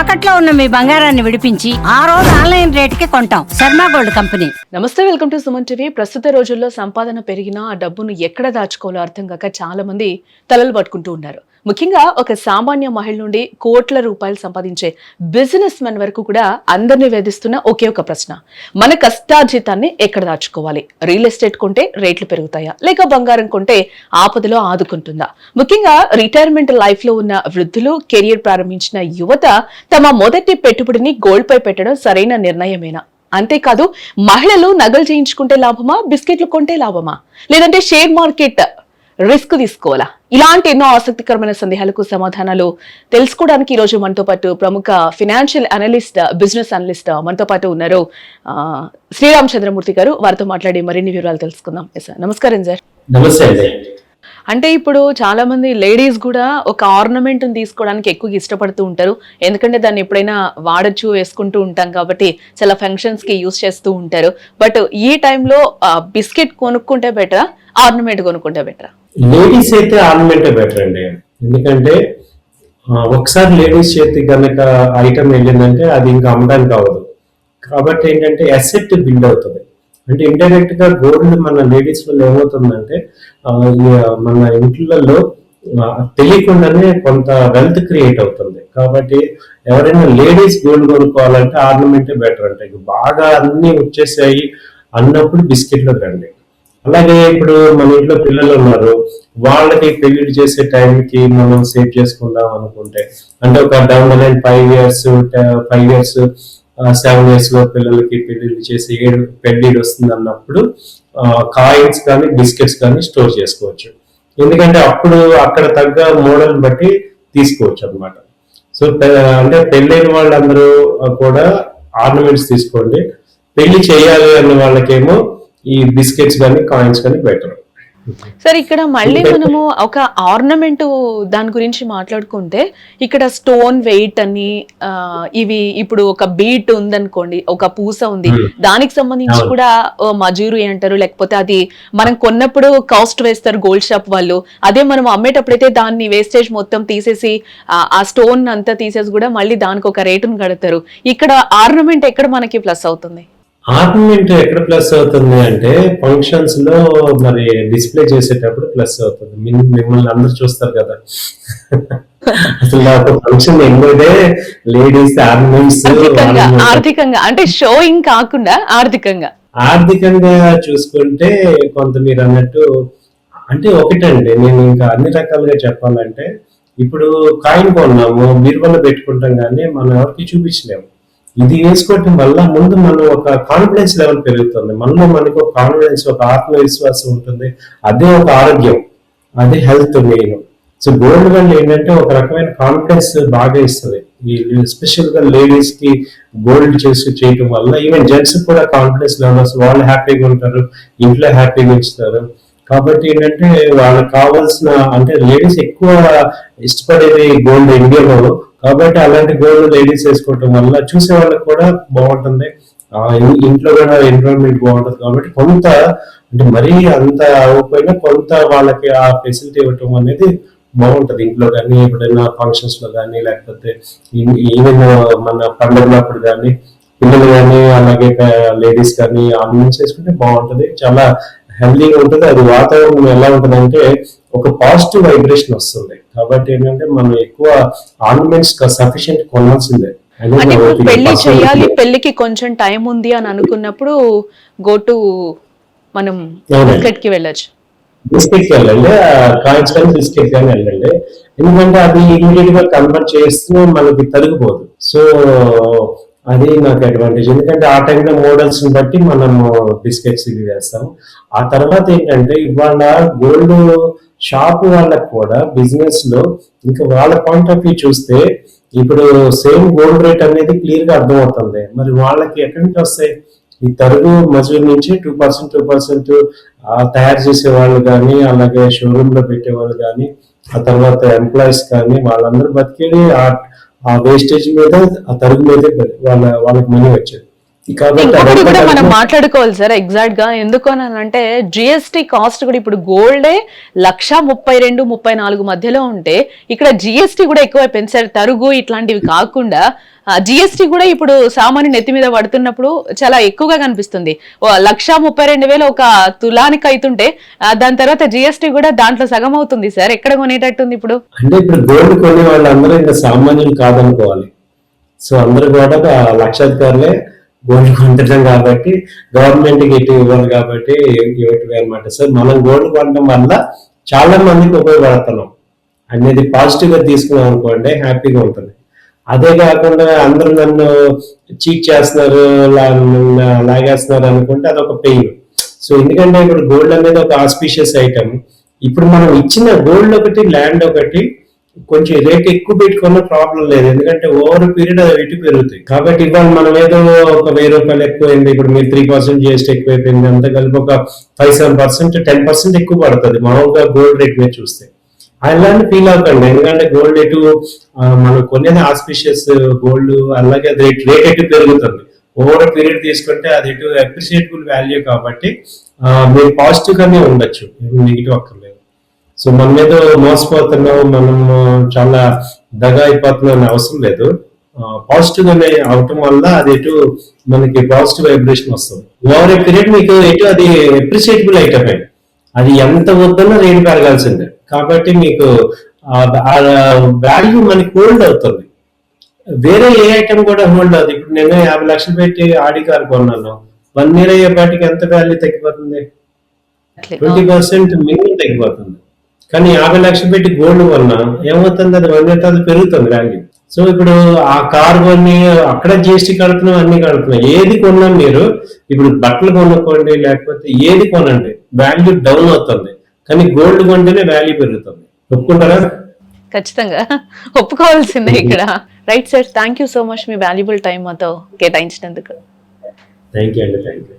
తాకట్లో ఉన్న మీ బంగారాన్ని విడిపించి ఆ రోజు ఆన్లైన్ రేటుకి కొంటాం. Sharma gold company. నమస్తే, వెల్కమ్ టు సుమన్ టీవీ. ప్రస్తుత రోజుల్లో సంపాదన పెరిగినా ఆ డబ్బును ఎక్కడ దాచుకోవాలో అర్థం కాక చాలా మంది తలలు పట్టుకుంటూ ఉన్నారు. ముఖ్యంగా ఒక సామాన్య మహిళ నుండి కోట్ల రూపాయలు సంపాదించే బిజినెస్ మెన్ వరకు కూడా అందరినీ వేధిస్తున్న ఒకే ఒక ప్రశ్న: మన కష్టార్జితాన్ని ఎక్కడ దాచుకోవాలి? రియల్ ఎస్టేట్ కొంటే రేట్లు పెరుగుతాయా, లేక బంగారం కొంటే ఆపదలో ఆదుకుంటుందా? ముఖ్యంగా రిటైర్మెంట్ లైఫ్ లో ఉన్న వృద్ధులు, కెరియర్ ప్రారంభించిన యువత తమ మొదటి పెట్టుబడిని గోల్డ్ పై పెట్టడం సరైన నిర్ణయమేనా? అంతేకాదు, మహిళలు నగలు చేయించుకుంటే లాభమా, బిస్కెట్లు కొంటే లాభమా, లేదంటే షేర్ మార్కెట్ రిస్క్ తీసుకోవాలా? ఇలాంటి ఎన్నో ఆసక్తికరమైన సందేహాలకు సమాధానాలు తెలుసుకోవడానికి ఈ రోజు మనతో పాటు ప్రముఖ ఫైనాన్షియల్ అనలిస్ట్, బిజినెస్ అనలిస్ట్ మనతో పాటు ఉన్నారు శ్రీరామ్ చంద్రమూర్తి గారు. వారితో మాట్లాడి మరిన్ని వివరాలు తెలుసుకుందాం. నమస్కారం సార్. నమస్తే అండి. అంటే ఇప్పుడు చాలా మంది లేడీస్ కూడా ఒక ఆర్నమెంట్ తీసుకోవడానికి ఎక్కువ ఇష్టపడుతూ ఉంటారు. ఎందుకంటే దాన్ని ఎప్పుడైనా వాడచ్చు, వేసుకుంటూ ఉంటాం కాబట్టి చాలా ఫంక్షన్స్ కి యూస్ చేస్తూ ఉంటారు. బట్ ఈ టైంలో బిస్కెట్ కొనుక్కుంటే బెటరా, ఆర్నమెంట్ కొనుక్కుంటే బెటరా? లేడీస్ అయితే ఆర్నమెంటే బెటర్ అండి. ఎందుకంటే ఒకసారి లేడీస్ చేతి కనుక ఐటమ్ వెళ్ళిందంటే అది ఇంకా అమ్మడానికి అవ్వదు. కాబట్టి ఏంటంటే అసెట్ బిల్డ్ అవుతుంది. అంటే ఇండైరెక్ట్ గా గోల్డ్ మన లేడీస్ వల్ల ఏమవుతుందంటే మన ఇంట్లలో తెలియకుండానే కొంత వెల్త్ క్రియేట్ అవుతుంది. కాబట్టి ఎవరైనా లేడీస్ గోల్డ్ కొనుక్కోవాలంటే ఆర్నమెంటే బెటర్. అంటే బాగా అన్ని వచ్చేసాయి అన్నప్పుడు బిస్కెట్లో రండి. అలాగే ఇప్పుడు మన ఇంట్లో పిల్లలు ఉన్నారు, వాళ్ళకి పెళ్లి చేసే టైంకి మనం సేవ్ చేసుకుందాం అనుకుంటే, అంటే ఒక డౌన్ లైన్ 5 years 7 years లో పిల్లలకి పెళ్లిళ్ళు చేసి పెళ్లి వస్తుంది అన్నప్పుడు కాయిన్స్ కానీ బిస్కెట్స్ కానీ స్టోర్ చేసుకోవచ్చు. ఎందుకంటే అప్పుడు అక్కడ తగ్గ మోడల్ బట్టి తీసుకోవచ్చు అనమాట. సో అంటే పెళ్ళైన వాళ్ళందరూ కూడా ఆర్నమెంట్స్ తీసుకోండి. పెళ్లి చేయాలి అన్న వాళ్ళకేమో ఈ బిస్కెట్స్ కానీ కాయిన్స్ కానీ బెటర్. సార్, ఇక్కడ మళ్ళీ మనము ఒక ఆర్నమెంట్ దాని గురించి మాట్లాడుకుంటే ఇక్కడ స్టోన్ వెయిట్ అని ఇవి ఇప్పుడు ఒక బీట్ ఉందనుకోండి, ఒక పూస ఉంది, దానికి సంబంధించి కూడా మజూరి అంటారు, లేకపోతే అది మనం కొన్నప్పుడు కాస్ట్ వేస్తారు గోల్డ్ షాప్ వాళ్ళు. అదే మనం అమ్మేటప్పుడైతే దాన్ని వేస్టేజ్ మొత్తం తీసేసి ఆ స్టోన్ అంతా తీసేసి కూడా మళ్ళీ దానికి ఒక రేటును కడతారు. ఇక్కడ ఆర్నమెంట్ ఎక్కడ మనకి ప్లస్ అవుతుంది? ఆర్నమెంట్ ఎక్కడ ప్లస్ అవుతుంది అంటే ఫంక్షన్స్ లో మరి డిస్ప్లే చేసేటప్పుడు ప్లస్ అవుతుంది. మిమ్మల్ని అందరూ చూస్తారు కదా. అసలు ఒక ఫంక్షన్ ఎంబడే లేడీస్ ఆర్నమెంట్స్ ఆర్థికంగా అంటే షోయింగ్ కాకుండా ఆర్థికంగా చూసుకుంటే కొంత మీరు అన్నట్టు అంటే ఒకటండి. నేను ఇంకా అన్ని రకాలుగా చెప్పాలంటే, ఇప్పుడు కాయిన్ కొన్నాము, బీరువాలో పెట్టుకుంటాం కానీ మనం ఎవరికి చూపించలేము. ఇది వేసుకోవటం వల్ల ముందు మనం ఒక కాన్ఫిడెన్స్ లెవెల్ పెరుగుతుంది. మనకు ఒక కాన్ఫిడెన్స్, ఒక ఆత్మవిశ్వాసం ఉంటుంది. అదే ఒక ఆరోగ్యం, అదే హెల్త్ మెయిన్. సో గోల్డ్ వల్ల ఏంటంటే ఒక రకమైన కాన్ఫిడెన్స్ బాగా ఇస్తుంది. ఈ ఎస్పెషల్ గా లేడీస్ కి గోల్డ్ చేయటం వల్ల ఈవెన్ జెంట్స్ కూడా కాన్ఫిడెన్స్ లెవెల్స్, వాళ్ళు హ్యాపీగా ఉంటారు, ఇంట్లో హ్యాపీగా ఉంచుతారు. కాబట్టి ఏంటంటే వాళ్ళకి కావాల్సిన, అంటే లేడీస్ ఎక్కువ ఇష్టపడేది గోల్డ్ ఇండియాలో. కాబట్టి అలాంటి గోల్డ్ లేడీస్ వేసుకోవటం వల్ల చూసే వాళ్ళకి కూడా బాగుంటుంది, ఇంట్లో కూడా ఎన్విరాన్మెంట్ బాగుంటుంది. కాబట్టి కొంత, అంటే మరీ అంత అవ్వకపోయినా కొంత వాళ్ళకి ఆ ఫెసిలిటీ ఇవ్వటం అనేది బాగుంటది. ఇంట్లో కానీ, ఎప్పుడైనా ఫంక్షన్స్ లో కానీ, లేకపోతే ఈవెన్ మన పండుగలప్పుడు కానీ పిల్లలు కానీ అలాగే లేడీస్ కానీ ఆర్నమెంట్స్ వేసుకుంటే బాగుంటది, చాలా హెల్దీగా ఉంటుంది. అది వాతావరణం ఎలా ఉంటుంది అంటే ఒక పాజిటివ్ వైబ్రేషన్ వస్తుంది. కాబట్టి ఏంటంటే మనం ఎక్కువ ఆర్నమెంట్స్ సఫిషియెంట్ కొనాల్సిందే. పెళ్లి చేయాలి, పెళ్లికి కొంచెం టైం ఉంది అని అనుకున్నప్పుడు గోటు మనం బిస్కెట్ కి వెళ్ళచ్చు, బిస్కెట్ కి వెళ్ళండి, కాయిన్స్ కానీ బిస్కెట్ కానీ వెళ్ళండి. ఎందుకంటే అది ఇమీడియట్ గా కన్వర్ట్ చేస్తూ మనకి తరిగిపోదు. సో అది నాకు అడ్వాంటేజ్. ఎందుకంటే ఆ టైంలో మోడల్స్ బట్టి మనము బిస్కెట్స్ ఇవి వేస్తాం. ఆ తర్వాత ఏంటంటే ఇవాళ గోల్డ్ షాప్ వాళ్ళకి కూడా బిజినెస్ లో ఇంకా వాళ్ళ పాయింట్ ఆఫ్ వ్యూ చూస్తే ఇప్పుడు సేమ్ గోల్డ్ రేట్ అనేది క్లియర్ గా అర్థమవుతుంది. మరి వాళ్ళకి ఎక్కడి నుంచి వస్తాయి? ఈ తరుగు మజూరి నుంచి 2% తయారు చేసే వాళ్ళు కానీ, అలాగే షోరూమ్ లో పెట్టే వాళ్ళు కానీ, ఆ తర్వాత ఎంప్లాయీస్ కానీ, వాళ్ళందరూ బతికేది ఆ వేస్టేజ్ మీద, ఆ తరుగు మీదే వాళ్ళకి మనీ వచ్చేది. కాబట్టి ఇంకొకటి అదంతా కూడా మనం కలిపి- మాట్లాడుకోవాలి సార్ ఎగ్జాక్ట్ గా ఎందుకు అని అంటే జిఎస్టీ కాస్ట్ కూడా ఇప్పుడు గోల్డే 1,32-1,34 మధ్యలో ఉంటే ఇక్కడ జిఎస్టీ కూడా ఎక్కువ పెంచారు. తరుగు ఇట్లాంటివి కాకుండా జిఎస్టీ కూడా ఇప్పుడు సామాన్య నెత్తి మీద పడుతున్నప్పుడు చాలా ఎక్కువగా కనిపిస్తుంది. 1,32,000 ఒక తులానికి అవుతుంటే దాని తర్వాత జిఎస్టీ కూడా దాంట్లో సగం అవుతుంది సార్. ఎక్కడ కొనేటట్టుంది ఇప్పుడు? అంటే ఇప్పుడు గోల్డ్ కొనే వాళ్ళందరూ ఇంకా సామాన్యులు కాదనుకోవాలి. సో అందరూ కూడా లక్షాధికారులే గోల్డ్ కొంటున్నాం కాబట్టి గవర్నమెంట్కి ఎటు ఇవ్వాలి కాబట్టి ఇవ్వటమే అనమాట. సో మనం గోల్డ్ కొనడం వల్ల చాలా మందికి ఉపయోగపడుతున్నాం అనేది పాజిటివ్ గా తీసుకున్నాం అనుకోండి, హ్యాపీగా ఉంటుంది. అదే కాకుండా అందరూ నన్ను చీట్ చేస్తున్నారు, లాగేస్తున్నారు అనుకుంటే అదొక పెయిన్. సో ఎందుకంటే ఇప్పుడు గోల్డ్ అనేది ఒక ఆస్పిషియస్ ఐటమ్. ఇప్పుడు మనం ఇచ్చిన గోల్డ్ ఒకటి, ల్యాండ్ ఒకటి కొంచెం రేట్ ఎక్కువ పెట్టుకున్న ప్రాబ్లం లేదు, ఎందుకంటే ఓవర్ పీరియడ్ అది రేటు పెరుగుతాయి. కాబట్టి ఇవాళ మనం ఏదో ఒక 1,000 రూపాయలు ఎక్కువైంది, ఇప్పుడు మీరు 3% జిఎస్టీ ఎక్కువైపోయింది, అంతా కలిపి ఒక 5-7%, 10% ఎక్కువ పడుతుంది మామూలుగా గోల్డ్ రేట్ మీద చూస్తే. అలానే ఫీల్ అవ్వకండి, ఎందుకంటే గోల్డ్ ఎటు మనం కొనేది ఆస్పిషియస్ గోల్డ్, అలాగే అది రేట్ ఎటు పెరుగుతుంది. ఓవర్ పీరియడ్ తీసుకుంటే అది ఎటు అప్రిషియేటబుల్ వాల్యూ కాబట్టి మీరు పాజిటివ్ గానే ఉండొచ్చు, నెగిటివ్ అక్కర్లేదు. సో మనం ఏదో మోసపోతున్నాం, మనం చాలా దగా అయిపోతున్నాం అనే అవసరం లేదు. పాజిటివ్ గానే అవటం వల్ల అది ఎటు మనకి పాజిటివ్ వైబ్రేషన్ వస్తుంది. ఓవర్ పీరియడ్ మీకు ఎటు అది అప్రిషియేటబుల్ ఐటమే, అది ఎంత వద్దన్నా రేటు పెరగాల్సిందే. కాబట్టి మీకు వాల్యూ మనకి హోల్డ్ అవుతుంది. వేరే ఏ ఐటమ్ కూడా హోల్డ్ అవుతుంది. ఇప్పుడు నేను 50 లక్షలు పెట్టి ఆడి కార్ కొన్నాను, 1 ఇయర్ అయ్యేపాటికి ఎంత వాల్యూ తగ్గిపోతుంది? 20% మినిమం తగ్గిపోతుంది. కానీ 50 లక్షలు పెట్టి గోల్డ్ కొన్నా ఏమవుతుంది? అది 1 ఇయర్ తర్వాత పెరుగుతుంది వాల్యూ. సో ఇప్పుడు ఆ కార్ కొని అక్కడ జిఎస్టీ కడుతున్నాం, అన్ని కడుతున్నాం. ఏది కొన్నా మీరు ఇప్పుడు బట్టలు కొనుక్కోండి, లేకపోతే ఏది కొనండి, వాల్యూ డౌన్ అవుతుంది. కానీ గోల్డ్ కొంటేనే వాల్యూ పెరుగుతుంది. ఒప్పుకుంటారా? ఖచ్చితంగా ఒప్పుకోవాల్సిందే ఇక్కడ. Right sir, thank you so much me valuable time మాతో కేటాయించినందుకు. థ్యాంక్ యూ అండి, థ్యాంక్ యూ.